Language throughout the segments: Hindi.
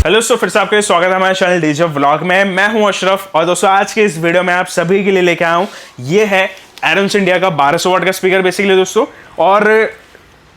हेलो दोस्तों, फिर से आपका स्वागत है हमारे चैनल डीजे व्लॉग में। मैं हूं अशरफ और दोस्तों आज के इस वीडियो में आप सभी के लिए लेके आया हूं, ये है एरोन्स इंडिया का 1200 वाट का स्पीकर बेसिकली दोस्तों। और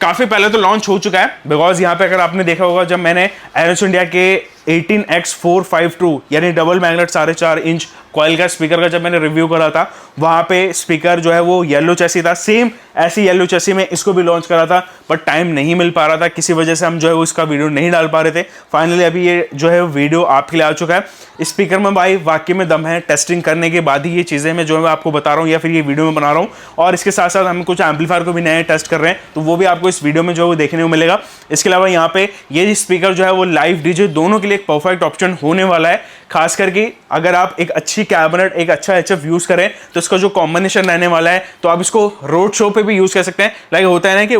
काफी पहले तो लॉन्च हो चुका है, बिकॉज यहाँ पे अगर आपने देखा होगा जब मैंने एरोन्स इंडिया के 18X452 यानी डबल मैग्नेट 4.5 इंच कॉइल का स्पीकर का जब मैंने रिव्यू करा था, वहां पे स्पीकर जो है वो येलो चेसी था। सेम ऐसी येलो चेसी में इसको भी लॉन्च करा था, बट टाइम नहीं मिल पा रहा था, किसी वजह से हम जो है वो इसका वीडियो नहीं डाल पा रहे थे। फाइनली अभी ये जो है वीडियो आपके लिए आ चुका है। स्पीकर में भाई वाकई में दम है, टेस्टिंग करने के बाद ही ये चीजें मैं जो है आपको बता रहा हूँ या फिर ये वीडियो में बना रहा हूँ। और इसके साथ साथ हम कुछ एम्पलीफायर को भी नए टेस्ट कर रहे हैं, तो वो भी आपको इस वीडियो में जो है वो देखने को मिलेगा। इसके अलावा यहाँ पे ये स्पीकर जो है वो लाइव डीजे दोनों के लिए एक परफेक्ट ऑप्शन होने वाला है। खास करके अगर आप एक अच्छी कैबिनेट, एक अच्छा एचएफ यूज करें तो इसका जो कॉम्बिनेशन रहने वाला है, तो आप इसको रोड शो पे भी यूज कर सकते हैं। लाइक होता है ना कि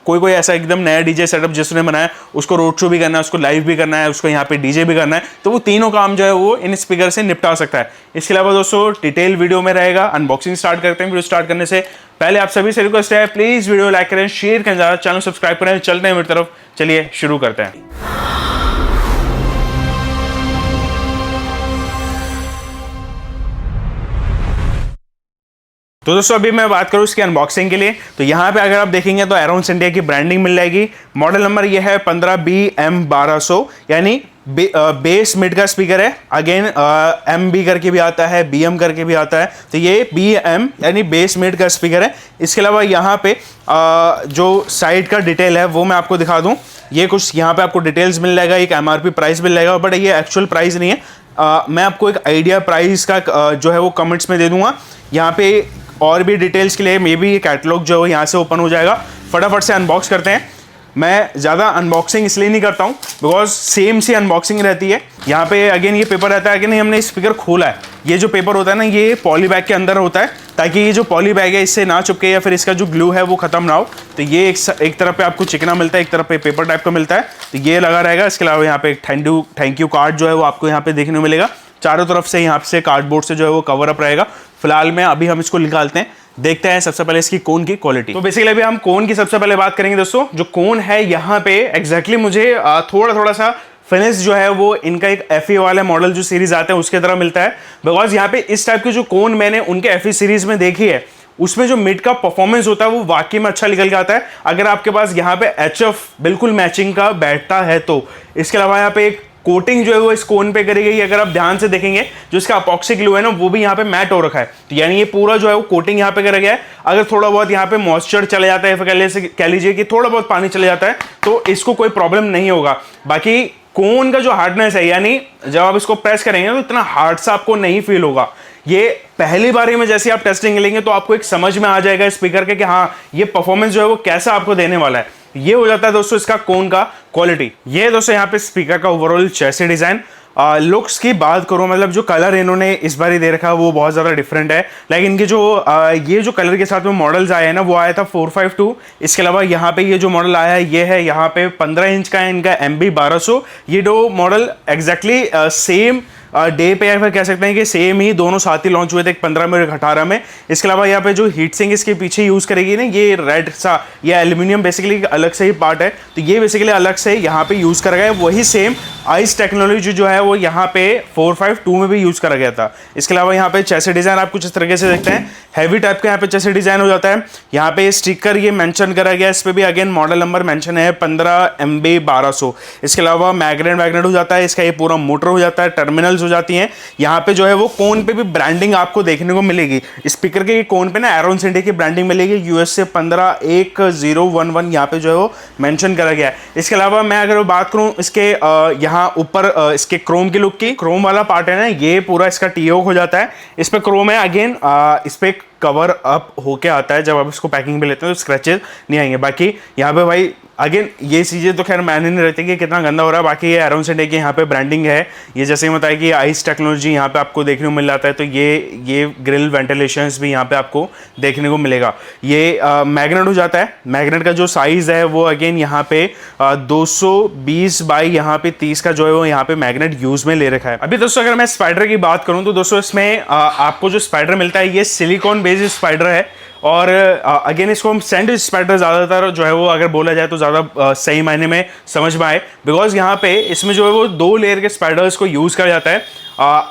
कोई ऐसा एकदम नया डीजे सेटअप जिसने बनाया, उसको रोड शो भी करना है, उसको लाइव भी करना है, उसको यहाँ पे डीजे भी करना है, तो वो तीनों काम जो है वो इन स्पीकर से निपटा सकता है। इसके अलावा दोस्तों डिटेल वीडियो में रहेगा। अनबॉक्सिंग स्टार्ट करते हैं। वीडियो स्टार्ट करने से पहले आप सभी से रिक्वेस्ट है, प्लीज वीडियो लाइक करें, शेयर करें, ज्यादा चैनल सब्सक्राइब करें। चलते हैं मेरी तरफ, चलिए शुरू करते हैं। तो दोस्तों अभी मैं बात करूं इसकी अनबॉक्सिंग के लिए, तो यहाँ पे अगर आप देखेंगे तो एरोन्स इंडिया की ब्रांडिंग मिल जाएगी। मॉडल नंबर ये है 15BM1200, यानी बेस मिड का स्पीकर है। अगेन MB करके भी आता है, BM करके भी आता है, तो ये BM यानी बेस मिड का स्पीकर है। इसके अलावा यहाँ पे जो साइड का डिटेल है वो मैं आपको दिखा दूँ। ये कुछ यहाँ पे आपको डिटेल्स मिल जाएगा, एक MRP प्राइस मिल जाएगा, बट ये एक्चुअल प्राइस नहीं है। मैं आपको एक आइडिया प्राइस का जो है वो कमेंट्स में दे दूंगा। यहाँ पे और भी डिटेल्स के लिए मे बी ये कैटलॉग जो है यहाँ से ओपन हो जाएगा। फटाफट से अनबॉक्स करते हैं। मैं ज़्यादा अनबॉक्सिंग इसलिए नहीं करता हूँ बिकॉज सेम सी अनबॉक्सिंग रहती है। यहाँ पे अगेन ये पेपर रहता है कि नहीं, हमने स्पीकर खोला है, ये जो पेपर होता है ना, ये पॉली बैग के अंदर होता है, ताकि ये जो पॉली बैग है इससे ना चिपके या फिर इसका जो ग्लू है वो खत्म ना हो। तो ये एक तरफ पे आपको चिकना मिलता है, एक तरफ पे पेपर टाइप का मिलता है, तो ये लगा रहेगा। इसके अलावा यहाँ पे एक थैंक यू कार्ड जो है वो आपको यहाँ पे देखने को मिलेगा। चारों तरफ से यहाँ से कार्डबोर्ड से जो है वो कवर अप रहेगा। फिलहाल में अभी हम इसको निकालते हैं, देखते हैं सबसे पहले इसकी कोन की क्वालिटी। तो बेसिकली अभी हम कोन की सबसे पहले बात करेंगे दोस्तों। जो कोन है यहाँ पे एग्जैक्टली मुझे थोड़ा सा फिनिश जो है वो इनका एक FE वाले मॉडल जो सीरीज आते हैं उसके तरह मिलता है। बिकॉज यहाँ पे इस टाइप की जो कोन मैंने उनके FE सीरीज में देखी है, उसमें जो मिड का परफॉर्मेंस होता है वो वाकई में अच्छा निकल के आता है, अगर आपके पास यहाँ पे HF बिल्कुल मैचिंग का बैठता है तो। इसके अलावा यहाँ पे एक कोटिंग जो है वो इस कोन पे करी गई है। अगर आप ध्यान से देखेंगे जो इसका अपॉक्सी ग्लू है ना, वो भी यहाँ पे मैट हो रखा है, तो यानी ये पूरा जो है वो कोटिंग यहाँ पे करा गया है। अगर थोड़ा बहुत यहाँ पे मॉइस्चर चले जाता है, फिर कह लीजिए कि थोड़ा बहुत पानी चले जाता है, तो इसको कोई प्रॉब्लम नहीं होगा। बाकी कोन का जो हार्डनेस है, यानी जब आप इसको प्रेस करेंगे तो इतना हार्ड सा आपको नहीं फील होगा। ये पहली बार में जैसे आप टेस्टिंग लेंगे तो आपको एक समझ में आ जाएगा स्पीकर के कि हाँ ये परफॉर्मेंस जो है वो कैसा आपको देने वाला है। ये हो जाता है दोस्तों इसका कोन का क्वालिटी। ये दोस्तों यहाँ पे स्पीकर का ओवरऑल चेसी डिजाइन। लुक्स की बात करूं, मतलब जो कलर इन्होंने इस बार ही दे रखा है वो बहुत ज़्यादा डिफरेंट है। लाइक इनके जो ये जो कलर के साथ में मॉडल्स आए हैं ना, वो आया था 452। इसके अलावा यहाँ पे ये जो मॉडल आया है ये है यहाँ पे 15 इंच का है, इनका MB1200। ये दो मॉडल एग्जैक्टली सेम डे पे या फिर कह सकते हैं कि सेम ही दोनों साथ ही लॉन्च हुए थे, 15 में और 18 में। इसके अलावा यहाँ पे जो हीट सिंक इसके पीछे यूज करेगी ना, ये रेड सा, ये एल्यूमिनियम बेसिकली अलग से ही पार्ट है, तो ये बेसिकली अलग से यहाँ पे यूज करा गया है। वही सेम आइस टेक्नोलॉजी जो है वो यहाँ पे 452 में भी यूज करा गया था। इसके अलावा यहाँ पे चेसी डिजाइन आप कुछ इस तरीके से देखते हैं, हैवी टाइप का यहाँ पे चेसी डिजाइन हो जाता है। यहाँ पे स्टिकर ये मेंशन करा गया है, इस पे भी अगेन मॉडल नंबर मेंशन है 15MB1200। इसके अलावा मैग्नेट हो जाता है, इसका ये पूरा मोटर हो जाता है, टर्मिनल्स हो जाती हैं। यहाँ पे जो है वो कोन पे भी ब्रांडिंग आपको देखने को मिलेगी। स्पीकर के कोन पे ना एरोन्स इंडिया की ब्रांडिंग मिलेगी, USA 151011 यहाँ पे जो है वो मेंशन करा गया है। इसके अलावा मैं अगर बात करूँ इसके यहाँ ऊपर इसके क्रोम की लुक की, क्रोम वाला पार्ट है ना, ये पूरा इसका टीओ हो जाता है। इस पे क्रोम है, अगेन इस पे कवर अप होके आता है। जब आप इसको पैकिंग पे लेते हैं तो स्क्रैचेस नहीं आएंगे। बाकी यहाँ पे भाई अगेन ये चीज़ें तो खैर मैंने नहीं रहती कि कितना गंदा हो रहा है। बाकी ये एरोन्स इंडिया की यहाँ पे ब्रांडिंग है। ये जैसे ही बताया कि आइस टेक्नोलॉजी यहाँ पे आपको देखने को मिल जाता है, तो ये ग्रिल वेंटिलेशंस भी यहाँ पे आपको देखने को मिलेगा। ये मैग्नेट हो जाता है। मैग्नेट का जो साइज है वो अगेन यहाँ पे 220 बाई यहाँ पे 30 का जो है वो यहाँ पे मैग्नेट यूज में ले रखा है। अभी दोस्तों अगर मैं स्पाइडर की बात करूँ तो दोस्तों इसमें आपको जो स्पाइडर मिलता है ये सिलिकॉन बेस्ड स्पाइडर है। और अगेन इसको हम सैंडविच स्पाइडर ज़्यादातर जो है वो अगर बोला जाए तो ज़्यादा सही मायने में समझ में आए, बिकॉज यहाँ पे इसमें जो है वो 2 लेयर के स्पाइडर्स को यूज़ किया जाता है।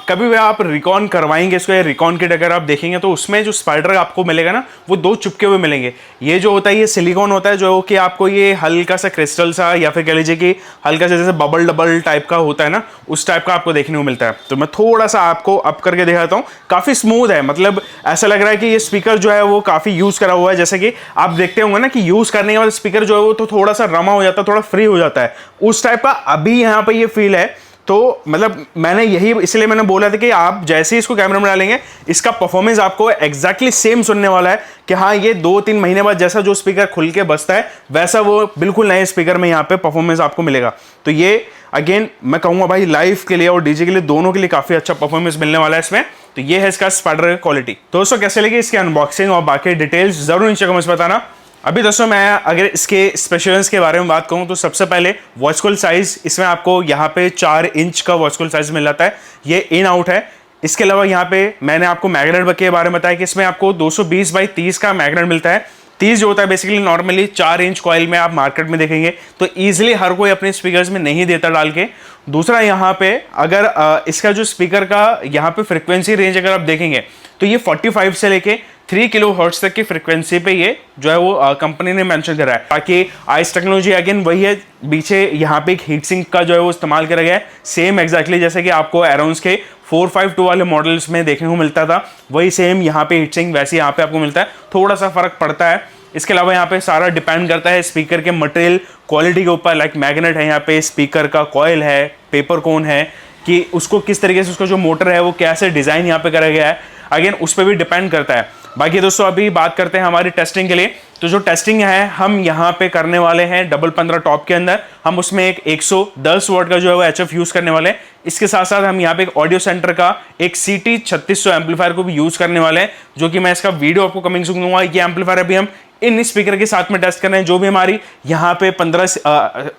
कभी भी आप रिकॉन करवाएंगे इसको, या रिकॉन किट अगर आप देखेंगे तो उसमें जो स्पाइडर आपको मिलेगा ना वो 2 चिपके हुए मिलेंगे। ये जो होता है ये सिलिकॉन होता है, जो कि आपको ये हल्का सा क्रिस्टल सा या फिर कह लीजिए कि हल्का सा जैसे बबल डबल टाइप का होता है ना, उस टाइप का आपको देखने को मिलता है। तो मैं थोड़ा सा आपको अप करके दिखाता हूँ, काफ़ी स्मूथ है, मतलब ऐसा लग रहा है कि ये स्पीकर जो है वो काफ़ी यूज़ करा हुआ है। जैसे कि आप देखते होंगे ना कि यूज़ करने के बाद स्पीकर जो है वो तो थोड़ा सा रमा हो जाता है, थोड़ा फ्री हो जाता है, उस टाइप का अभी यहाँ पर ये फील है। तो मतलब मैंने यही इसलिए मैंने बोला था कि आप जैसे ही इसको कैमरे में डालेंगे इसका परफॉर्मेंस आपको एग्जैक्टली सेम सुनने वाला है कि हाँ ये 2-3 महीने बाद जैसा जो स्पीकर खुल के बजता है वैसा वो बिल्कुल नए स्पीकर में यहाँ पे परफॉर्मेंस आपको मिलेगा। तो ये अगेन मैं कहूँगा भाई लाइव के लिए और डीजे के लिए दोनों के लिए काफ़ी अच्छा परफॉर्मेंस मिलने वाला है इसमें। तो ये है इसका स्पाइडर क्वालिटी। तो दोस्तों कैसे लगी इसकी अनबॉक्सिंग और बाकी डिटेल्स जरूर नीचे कमेंट्स बताना। अभी दोस्तों मैं अगर इसके स्पेशल्स के बारे में बात करूं तो सबसे पहले वॉचकॉल साइज, इसमें आपको यहाँ पे 4 इंच का वॉचकॉल साइज मिल जाता है, ये इन आउट है। इसके अलावा यहाँ पे मैंने आपको मैग्नेट के बारे में बताया कि इसमें आपको 220x30 का मैग्नेट मिलता है। 30 जो होता है बेसिकली नॉर्मली 4 इंच कॉइल में आप मार्केट में देखेंगे तो ईजिली हर कोई अपने स्पीकर्स में नहीं देता डाल के। दूसरा यहाँ पे अगर इसका जो स्पीकर का यहाँ पे फ्रिक्वेंसी रेंज अगर आप देखेंगे तो ये 45 से लेके 3 किलो हर्ट्ज तक की फ्रिक्वेंसी पे ये जो है वो कंपनी ने मेंशन करा है। बाकी आइस टेक्नोलॉजी अगेन वही है, पीछे यहाँ पे एक हीट सिंक का जो है वो इस्तेमाल करा गया है, सेम एग्जैक्टली जैसे कि आपको एरोन्स के 452 वाले मॉडल्स में देखने को मिलता था, वही सेम यहाँ पे हीट सिंक वैसे यहाँ पे आपको मिलता है, थोड़ा सा फर्क पड़ता है। इसके अलावा यहाँ पे सारा डिपेंड करता है स्पीकर के मटेरियल क्वालिटी के ऊपर, लाइक मैग्नेट है यहाँ पे, स्पीकर का कॉयल है, पेपर कोन है, कि उसको किस तरीके से उसका जो मोटर है वो कैसे डिज़ाइन यहाँ पे करा गया है, अगेन उस पर भी डिपेंड करता है। बाकी दोस्तों अभी बात करते हैं हमारी टेस्टिंग के लिए। तो जो टेस्टिंग है हम यहाँ पे करने वाले हैं डबल 15 टॉप के अंदर, हम उसमें एक 110 वाट का जो है वो HF यूज़ करने वाले हैं। इसके साथ साथ हम यहाँ पे एक ऑडियो सेंटर का एक CT 3600 एम्पलीफायर को भी यूज़ करने वाले हैं, जो कि मैं इसका वीडियो आपको कमिंग सून दूंगा। ये एम्पलीफायर अभी हम इन स्पीकर के साथ में टेस्ट कर रहे हैं, जो भी हमारी यहाँ पे 15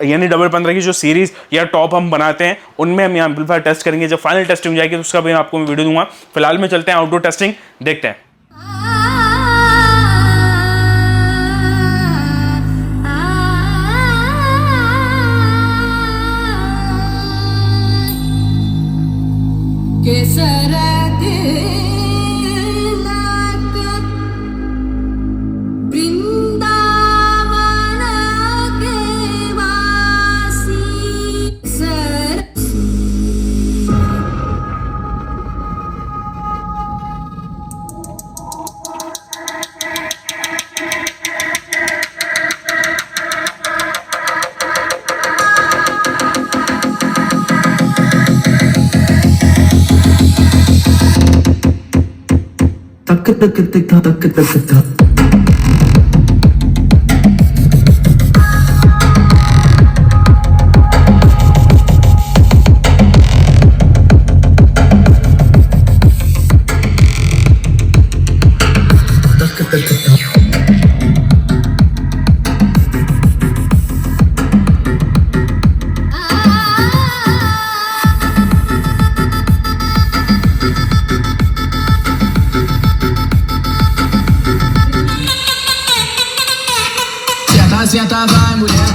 यानी डबल 15 की जो सीरीज या टॉप हम बनाते हैं उनमें हम यहाँ एम्पलीफायर टेस्ट करेंगे। जब फाइनल टेस्टिंग हो जाएगी तो उसका भी आपको मैं वीडियो दूंगा। फिलहाल में चलते हैं आउटडोर टेस्टिंग, देखते हैं। तक तक तक तक तक तक Senta vai mulher.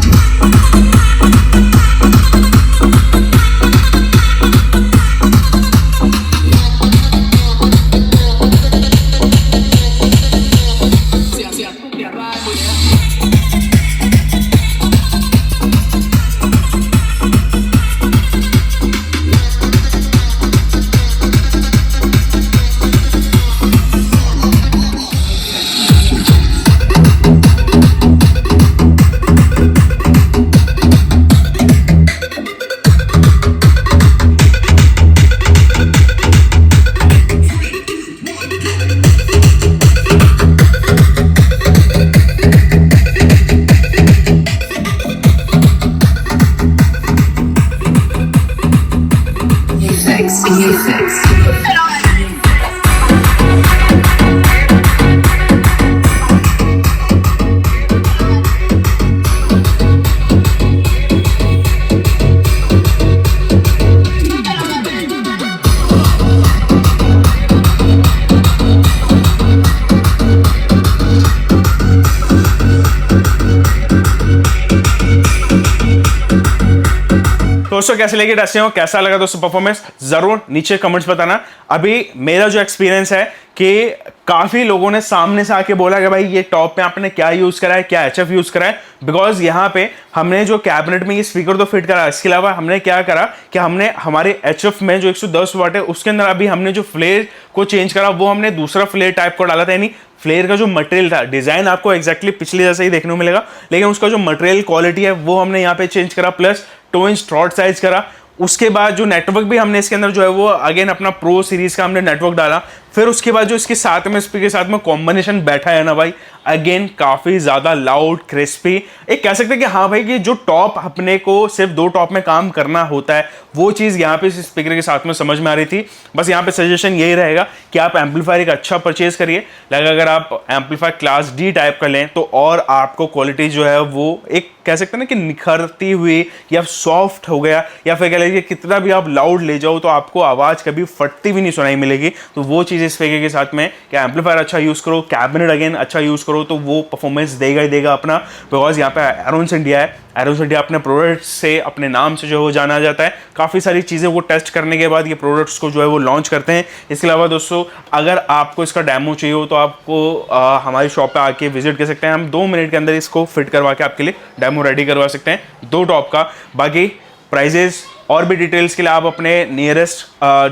दोस्तों कैसे लगी टेस्टिंग, कैसा लगा दोस्तों परफॉर्मेंस, जरूर नीचे कमेंट्स बताना। अभी मेरा जो एक्सपीरियंस है कि काफी लोगों ने सामने से आके बोला कि भाई ये टॉप में आपने क्या यूज करा है, क्या एचएफ यूज करा है, बिकॉज यहाँ पे हमने जो कैबिनेट में ये स्पीकर तो फिट करा है, इसके अलावा हमने क्या करा कि हमने हमारे एचएफ में जो 110 वाट है उसके अंदर अभी हमने जो फ्लेयर को चेंज करा वो हमने दूसरा फ्लेयर टाइप को डाला था। यानी फ्लेयर का जो मटेरियल था, डिजाइन आपको एक्जैक्टली पिछले जैसा ही देखने को मिलेगा, लेकिन उसका जो मटेरियल क्वालिटी है वो हमने यहाँ पे चेंज करा, प्लस 2 इंच थ्रॉट साइज करा। उसके बाद जो नेटवर्क भी हमने इसके अंदर जो है वो अगेन अपना प्रो सीरीज का हमने नेटवर्क डाला। फिर उसके बाद जो इसके साथ में स्पीकर के साथ में कॉम्बिनेशन बैठा है ना भाई, अगेन काफी ज्यादा लाउड क्रिस्पी। एक कह सकते हैं कि हाँ भाई कि जो टॉप अपने को सिर्फ 2 टॉप में काम करना होता है वो चीज यहाँ पे इस स्पीकर के साथ में समझ में आ रही थी। बस यहाँ पे सजेशन यही रहेगा कि आप एम्पलीफायर एक अच्छा परचेज करिए, लगा अगर आप एम्पलीफायर क्लास डी टाइप का लें तो और आपको क्वालिटी जो है वो एक कह सकते हैं ना कि निखरती हुई या सॉफ्ट हो गया, या फिर कह लीजिए कितना भी आप लाउड ले जाओ तो आपको आवाज कभी फटती भी नहीं सुनाई मिलेगी। तो वो चीज इस स्पीकर के साथ में कि एम्पलीफायर अच्छा यूज करो, कैबिनेट अगेन अच्छा यूज करो तो वो परफॉर्मेंस देगा ही देगा अपना। बिकॉज यहाँ पे एरोन्स इंडिया है, एरोन्स इंडिया अपने प्रोडक्ट्स से, अपने नाम से जो है वो जाना जाता है। काफ़ी सारी चीज़ें वो टेस्ट करने के बाद ये प्रोडक्ट्स को जो है वो लॉन्च करते हैं। इसके अलावा दोस्तों अगर आपको इसका डेमो चाहिए हो तो आपको हमारी शॉप पे आके विजिट कर सकते हैं। हम 2 मिनट के अंदर इसको फिट करवा के आपके लिए डेमो रेडी करवा सकते हैं 2 टॉप का। बाकी प्राइजेस और भी डिटेल्स के लिए आप अपने नियरेस्ट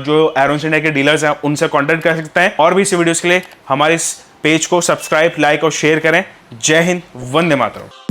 जो एरोन्स इंडिया के डीलर्स हैं उनसे कांटेक्ट कर सकते हैं। और भी इसी वीडियोस के लिए हमारे इस पेज को सब्सक्राइब, लाइक और शेयर करें। जय हिंद, वंदे मातरम।